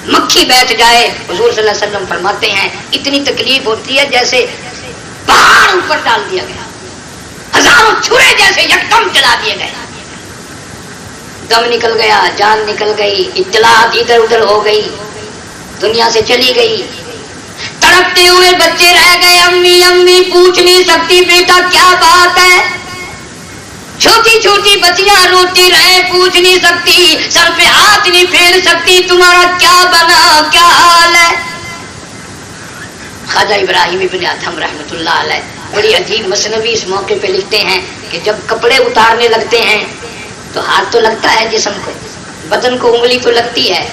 مکھی بیٹھ جائے. حضور صلی اللہ علیہ وسلم فرماتے ہیں اتنی تکلیف ہوتی ہے جیسے پہاڑ اوپر ڈال دیا گیا، ہزاروں چھرے جیسے یکدم چلا دیے گئے. دم نکل گیا، جان نکل گئی، اطلاعات ادھر ادھر ہو گئی، دنیا سے چلی گئی. تڑپتے ہوئے بچے رہ گئے، امی امی پوچھ نہیں سکتی بیٹا کیا بات ہے. چھوٹی چھوٹی بچیاں روتی رہے، پوچھ نہیں سکتی، سر پہ ہاتھ نہیں پھیر سکتی تمہارا کیا بنا، کیا حال ہے. خواجہ ابراہیم ابن ادھم رحمۃ اللہ علیہ بڑی عجیب مثنوی اس موقع پہ لکھتے ہیں کہ جب کپڑے اتارنے لگتے ہیں تو ہاتھ تو لگتا ہے جسم کو، بدن کو انگلی تو لگتی ہے.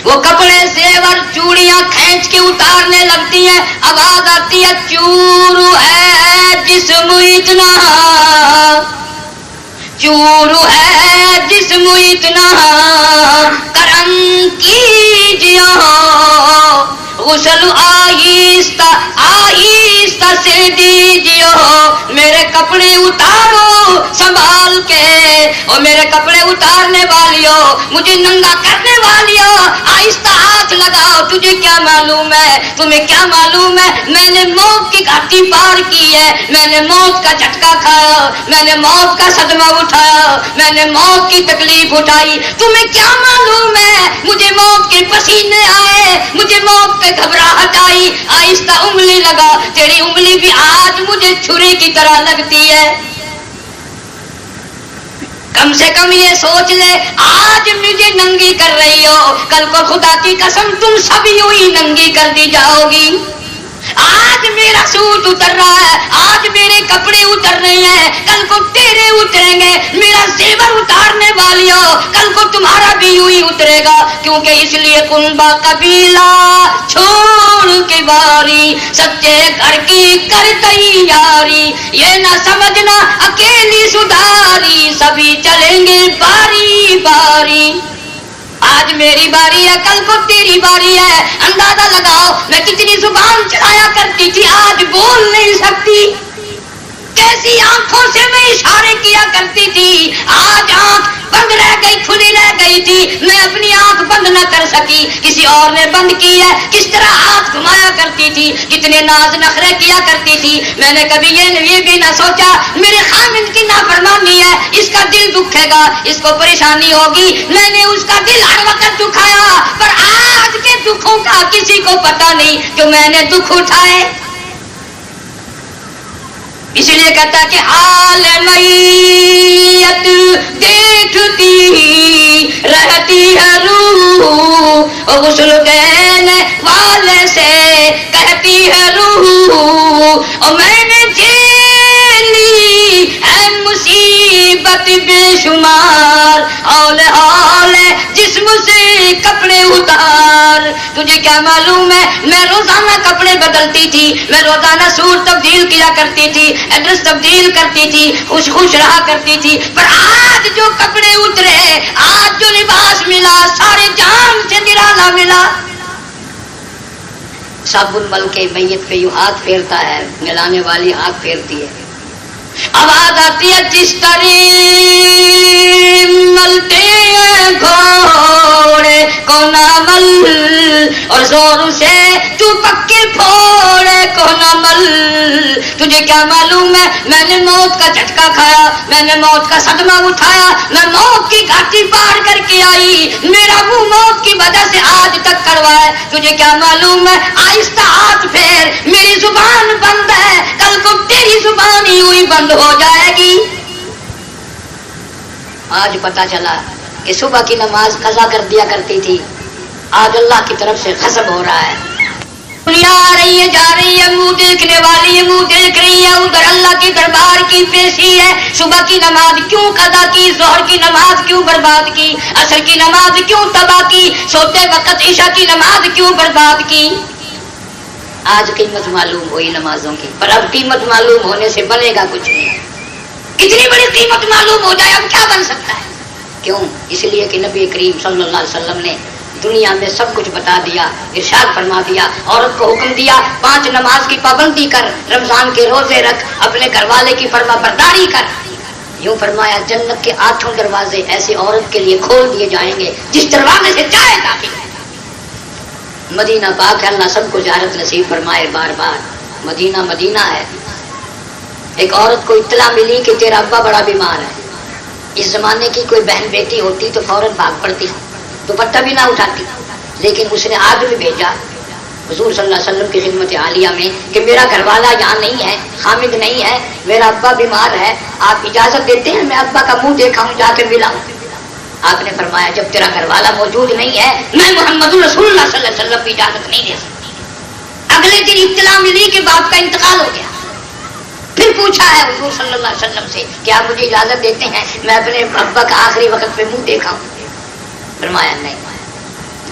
وہ کپڑے زیور چوڑیاں کھینچ کے اتارنے لگتی ہیں، آواز آتی ہے چورو ہے جسم اتنا، چورو ہے جسم اتنا، کرم کیجیے غسل آہستہ آہستہ سے دیجیے، میرے کپڑے اتارو سنبھال کے، اور میرے کپڑے اتارنے والیو، مجھے ننگا کرنے والیو، آہستہ ہاتھ لگاؤ، تجھے کیا معلوم ہے، تمہیں کیا معلوم ہے، میں نے موت کی گھاٹی پار کی ہے، میں نے موت کا جھٹکا کھایا، میں نے موت کا صدمہ اٹھایا، میں نے موت کی تکلیف اٹھائی، تمہیں کیا معلوم ہے، مجھے موت کے پسینے آئے، مجھے موت پہ گھبراہٹ آئی، آہستہ انگلی لگا، تیری انگلی بھی آج مجھے چھری کی طرح لگتی ہے، کم سے کم یہ سوچ لے آج مجھے ننگی کر رہی ہو، کل کو خدا کی قسم تم سب یوں ہی ننگی کر دی جاؤ گی، آج میرا سوٹ اتر رہا ہے، آج میرے کپڑے اتر رہے ہیں، کل کو تیرے اتریں گے، میرا زیور اتارنے والی ہو، کل کو تمہارا بھی یوں ہی اترے گا، کیونکہ اس لیے کنبا قبیلہ چھوڑ کے باری، سچے گھر کی کر تیاری، یہ نہ سمجھنا اکیلی سدھاری، سبھی چلیں گے باری باری، آج میری باری ہے کل کو تیری باری ہے، اندازہ لگاؤ میں کتنی زبان چلایا کرتی تھی، آج بول نہیں سکتی، کیسی آنکھوں سے میں اشارے کیا کرتی تھی، آج آنکھ بند رہ گئی، کھلی رہ گئی تھی، میں اپنی آنکھ بند نہ کر سکی، کسی اور نے بند کی ہے، کس طرح ہاتھ گھمایا کرتی تھی، کتنے ناز نخرے کیا کرتی تھی، میں نے کبھی یہ بھی نہ سوچا میرے خامد کی نافرمانی ہے، اس کا دل دکھے گا، اس کو پریشانی ہوگی، میں نے اس کا دل ہر وقت دکھایا، پر آج کے دکھوں کا کسی کو پتا نہیں کہ میں نے دکھ اٹھائے، اس لیے کہتا کہ حال میت دیکھتی رہتی ہے روح، غسل دینے والے سے کہتی ہے روح، اور میں نے جیلی ہے مصیبت بے شمار، اولے اولے جسم سے کپڑے اتار، تجھے کیا معلوم ہے میں روزانہ کپڑے بدلتی تھی، میں روزانہ سوٹ تبدیل کیا کرتی تھی، ایڈریس تبدیل کرتی تھی، خوش خوش رہا کرتی تھی، پر آج جو کپڑے اترے، آج جو لباس ملا، سارے جان سے نرالا ملا، صابن مل کے میت پہ یوں ہاتھ پھیرتا ہے، ملانے والی ہاتھ پھیرتی ہے، آواز آتی ہے جس طرح ملتے ہیں گھوڑے کو نہ مل، اور زور سے تو پکے پھوڑے کو نہ مل، تجھے کیا معلوم ہے میں نے موت کا جھٹکا کھایا، میں نے موت کا صدمہ اٹھایا، میں موت کی گھاٹی پار کر کے آئی، میرا منہ موت کی وجہ سے آج تک کڑوا ہے، تجھے کیا معلوم ہے آہستہ ہاتھ پھیر، میری زبان بند ہے، کل کو تیری زبان ہی ہوئی بند ہو جائے گی، آج پتا چلا کہ صبح کی نماز قضا کر دیا کرتی تھی، آج اللہ کی طرف سے غضب ہو رہا ہے، دنیا آ رہی ہے جا رہی ہے، منہ دیکھنے والی ہے منہ دیکھ رہی ہے، ادھر اللہ کی دربار کی پیشی ہے، صبح کی نماز کیوں قضا کی، ظہر کی نماز کیوں برباد کی، عصر کی نماز کیوں تباہ کی، سوتے وقت عشاء کی نماز کیوں برباد کی، آج قیمت معلوم ہوئی نمازوں کی، پر اب قیمت معلوم ہونے سے بنے گا کچھ نہیں، کتنی بڑی قیمت معلوم ہو جائے اب کیا بن سکتا ہے، کیوں؟ اس لیے کہ نبی کریم صلی اللہ علیہ وسلم نے دنیا میں سب کچھ بتا دیا، ارشاد فرما دیا، عورت کو حکم دیا 5 نماز کی پابندی کر، رمضان کے روزے رکھ، اپنے گھر والے کی فرما برداری کر، یوں فرمایا جنت کے 8 دروازے ایسی عورت کے لیے کھول دیے جائیں گے جس دروازے سے چاہے داخل ہے، مدینہ پاک ہے، اللہ سب کو زیارت نصیب فرمائے، بار بار مدینہ مدینہ ہے، ایک عورت کو اطلاع ملی کہ تیرا ابا بڑا بیمار ہے، اس زمانے کی کوئی بہن بیٹی ہوتی تو فوراً بھاگ پڑتی، دوپٹہ بھی نہ اٹھاتی، لیکن اس نے آدمی بھیجا حضور صلی اللہ علیہ وسلم کی خدمت عالیہ میں کہ میرا گھر والا یہاں نہیں ہے، حامد نہیں ہے، میرا ابا بیمار ہے، آپ اجازت دیتے ہیں میں ابا کا منہ دیکھا ہوں، جا کے ملا ہوں، آپ نے فرمایا جب تیرا گھر والا موجود نہیں ہے میں محمد رسول اللہ صلی اللہ علیہ وسلم کی اجازت نہیں دے سکتی، اگلے دن اطلاع ملی کہ باپ کا انتقال ہو گیا، پھر پوچھا ہے حضور صلی اللہ علیہ وسلم سے کہ آپ مجھے اجازت دیتے ہیں میں اپنے ابا کا آخری وقت پہ منہ دیکھا ہوں، فرمایا نہیں،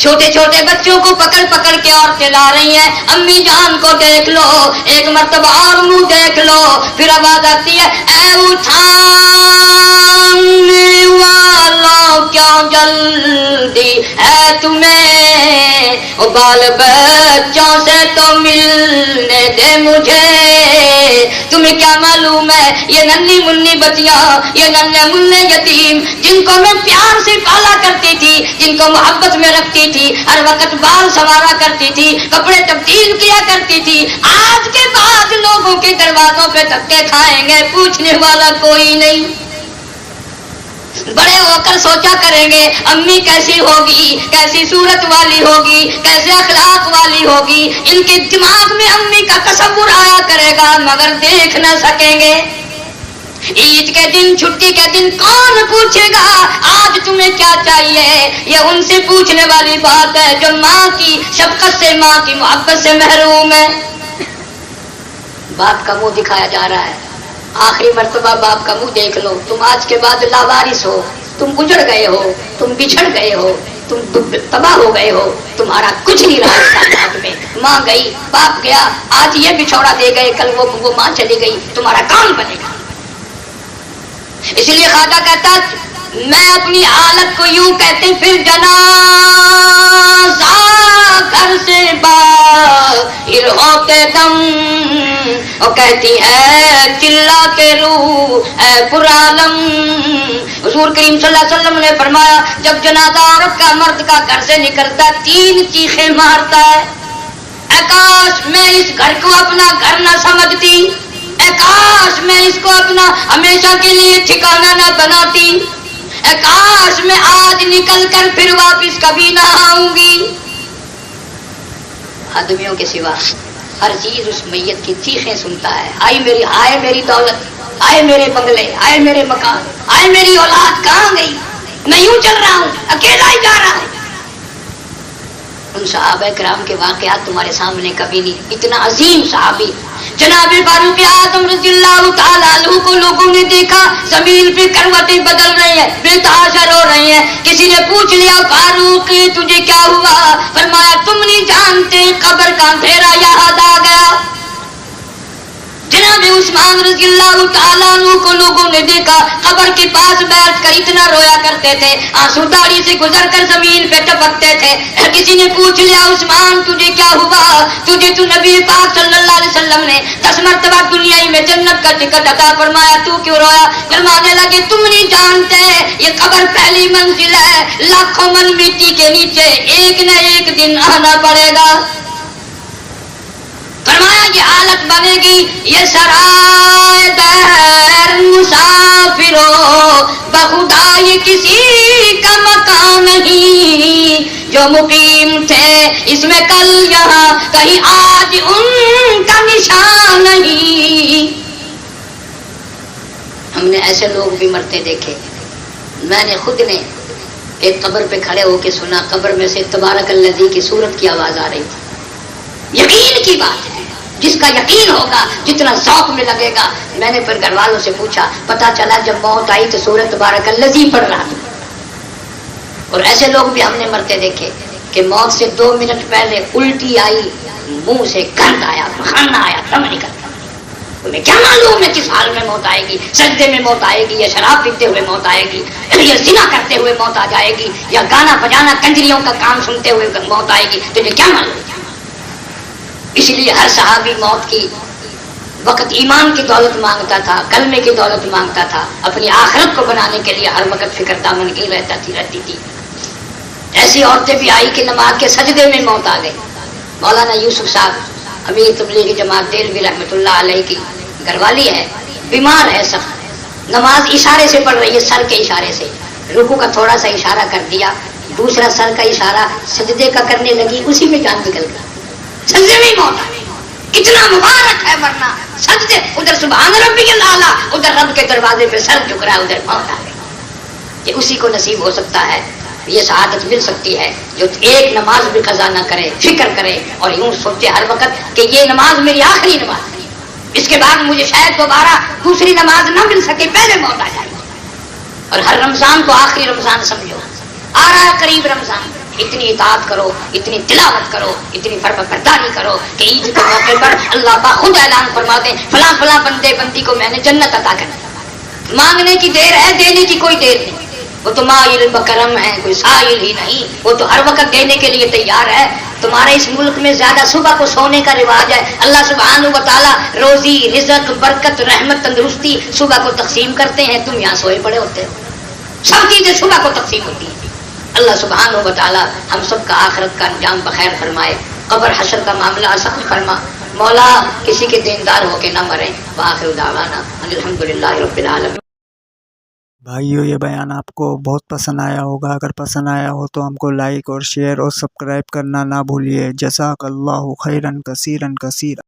چھوٹے چھوٹے بچوں کو پکڑ پکڑ کے عورتیں لا رہی ہیں، امی جان کو دیکھ لو، ایک مرتبہ اور منہ دیکھ لو، پھر آواز آتی ہے اے اٹھانے والوں کیا جلدی ہے تمہیں، او بال بچوں سے تو ملنے دے مجھے، تمہیں کیا معلوم ہے یہ ننھی منی بچیاں، یہ ننھے مننے یتیم جن کو میں پیار سے پالا کرتی تھی، جن کو محبت میں رکھتی تھی، ہر وقت بال سنوارا کرتی تھی، کپڑے تبدیل کیا کرتی تھی، آج کے بعد لوگوں کے دروازوں پہ دھکے کھائیں گے، پوچھنے والا کوئی نہیں، بڑے ہو کر سوچا کریں گے امی کیسی ہوگی، کیسی صورت والی ہوگی، کیسے اخلاق والی ہوگی، ان کے دماغ میں امی کا تصور آیا کرے گا مگر دیکھ نہ سکیں گے۔ عید کے دن، چھٹی کے دن کون پوچھے گا آج تمہیں کیا چاہیے؟ یہ ان سے پوچھنے والی بات ہے جو ماں کی شفقت سے، ماں کی محبت سے محروم ہے۔ باپ کا منہ دکھایا جا رہا ہے، آخری مرتبہ باپ کا منہ دیکھ لو، تم آج کے بعد لاوارث ہو، تم اجڑ گئے ہو، تم بچھڑ گئے ہو، تم تباہ ہو گئے ہو، تمہارا کچھ نہیں رہا اس کائنات میں، ماں گئی، باپ گیا، آج یہ بچھوڑا دے گئے، کل وہ ماں چلی گئی، تمہارا کون بنے گا؟ اس لیے خواجہ کہتا میں اپنی حالت کو یوں کہتے پھر جنازہ گھر سے باہر ہوتے دم، وہ کہتی ہے چلا کے روح اے پرعالم۔ حضور کریم صلی اللہ علیہ وسلم نے فرمایا جب جنازہ عورت کا مرد کا گھر سے نکلتا 3 چیخیں مارتا ہے، اے کاش میں اس گھر کو اپنا گھر نہ سمجھتی، اے کاش میں اس کو اپنا ہمیشہ کے لیے ٹھکانہ نہ بناتی، اے کاش میں آج نکل کر پھر واپس کبھی نہ آؤں گی۔ آدمیوں کے سوا ہر چیز اس میت کی چیخیں سنتا ہے، آئی میری، آئے میری دولت، آئے میرے بنگلے، آئے میرے مکان، آئے میری اولاد کہاں گئی، میں یوں چل رہا ہوں، اکیلا ہی جا رہا ہوں۔ ان صحابہ کرام کے واقعات تمہارے سامنے کبھی نہیں، اتنا عظیم صحابی جناب فاروق اعظم رضی اللہ تعالیٰ عنہ کو لوگوں نے دیکھا زمین پہ کروٹیں بدل رہی ہیں، بے تحاشر ہو رہی ہیں، کسی نے پوچھ لیا فاروق تجھے کیا ہوا؟ فرمایا تم نہیں جانتے قبر کا اندھیرا یاد آ گیا۔ جناب عثمان رضی اللہ تعالیٰ عنہ کو لوگوں نے دیکھا قبر کے پاس بیٹھ کر اتنا رویا کرتے تھے، آنسو داڑھی سے گزر کر زمین پہ ٹپکتے تھے۔ کسی نے پوچھ لیا عثمان تجھے کیا ہوا؟ تجھے تو نبی پاک صلی اللہ علیہ وسلم نے 10 مرتبہ دنیا میں جنت کا ٹکٹ عطا فرمایا، تو کیوں رویا؟ فرمانے لگے تم نہیں جانتے یہ قبر پہلی منزل ہے، لاکھوں من مٹی کے نیچے ایک نہ ایک دن آنا پڑے گا۔ فرمایا یہ حالت بنے گی، یہ سرائے دہر مسافروں بخدا یہ کسی کا مکان نہیں، جو مقیم تھے اس میں کل یہاں کہیں آج ان کا نشان نہیں۔ ہم نے ایسے لوگ بھی مرتے دیکھے، میں نے خود نے ایک قبر پہ کھڑے ہو کے سنا، قبر میں سے تبارک الذی کی صورت کی آواز آ رہی تھی۔ یقین کی بات ہے، جس کا یقین ہوگا جتنا ذوق میں لگے گا۔ میں نے پھر گھر والوں سے پوچھا، پتا چلا جب موت آئی تو سورۃ تبارک الذی پڑھ رہا تھا۔ اور ایسے لوگ بھی ہم نے مرتے دیکھے کہ موت سے 2 منٹ پہلے الٹی آئی، منہ سے گند آیا، پخانا آیا، دم نکلتا۔ تمہیں کیا معلوم ہے کس حال میں موت آئے گی؟ سجدے میں موت آئے گی، یا شراب پیتے ہوئے موت آئے گی، یا زنا کرتے ہوئے موت آ جائے گی، یا گانا بجانا کنجریوں کا کام سنتے ہوئے موت آئے گی، تجھے کیا معلوم؟ اس لیے ہر صحابی موت کی وقت ایمان کی دولت مانگتا تھا، کلمے کی دولت مانگتا تھا، اپنی آخرت کو بنانے کے لیے ہر وقت فکر دامن کی رہتی تھی۔ ایسی عورتیں بھی آئی کہ نماز کے سجدے میں موت آ گئی۔ مولانا یوسف صاحب امیر تبلیغی جماعت دہلوی رحمۃ اللہ علیہ کی گھر والی ہے، بیمار ہے سخت، نماز اشارے سے پڑھ رہی ہے، سر کے اشارے سے، رکوع کا تھوڑا سا اشارہ کر دیا، دوسرا سر کا اشارہ سجدے کا کرنے لگی، اسی میں جان نکل گئی، سجدے میں موت آ گئی۔ اتنا مبارک ہے ورنہ سجدے، ادھر سبحان ربی الاعلیٰ، ادھر رب کے دروازے پہ سر جھک رہا ہے، ادھر موت آ گئی۔ یہ اسی کو نصیب ہو سکتا ہے، یہ سعادت مل سکتی ہے جو ایک نماز بھی قضا نہ کرے، فکر کرے اور یوں سوچے ہر وقت کہ یہ نماز میری آخری نماز ہے، اس کے بعد مجھے شاید دوبارہ دوسری نماز نہ مل سکے، پہلے موت آ جائے۔ اور ہر رمضان کو آخری رمضان سمجھو، آ رہا ہے قریب رمضان، اتنی اطاعت کرو، اتنی تلاوت کرو، اتنی فرمانبرداری کرو کہ عید کے موقع پر اللہ پاک خود اعلان فرما دیں فلاں فلاں بندے بندی کو میں نے جنت عطا کر دی۔ مانگنے کی دیر ہے، دینے کی کوئی دیر نہیں۔ وہ تو مائل بکرم ہے، کوئی سائل ہی نہیں، وہ تو ہر وقت دینے کے لیے تیار ہے۔ تمہارے اس ملک میں زیادہ صبح کو سونے کا رواج ہے۔ اللہ سبحانہ و تعالیٰ روزی، رزق، برکت، رحمت، تندرستی صبح کو تقسیم کرتے ہیں، تم یہاں سوئے پڑے ہوتے ہو۔ سب چیزیں صبح کو تقسیم ہوتی ہیں۔ اللہ سبحانہ و تعالیٰ ہم سب کا آخرت کا انجام بخیر فرمائے، قبر حشر کا معاملہ آسان فرما۔ مولا کسی کے دیندار ہو کے نہ مریں۔ وآخر دعوانا الحمدللہ رب العالمین۔ بھائیو یہ بیان آپ کو بہت پسند آیا ہوگا، اگر پسند آیا ہو تو ہم کو لائک اور شیئر اور سبسکرائب کرنا نہ بھولیے۔ جزاک اللہ خیرا کثیرا کثیرا۔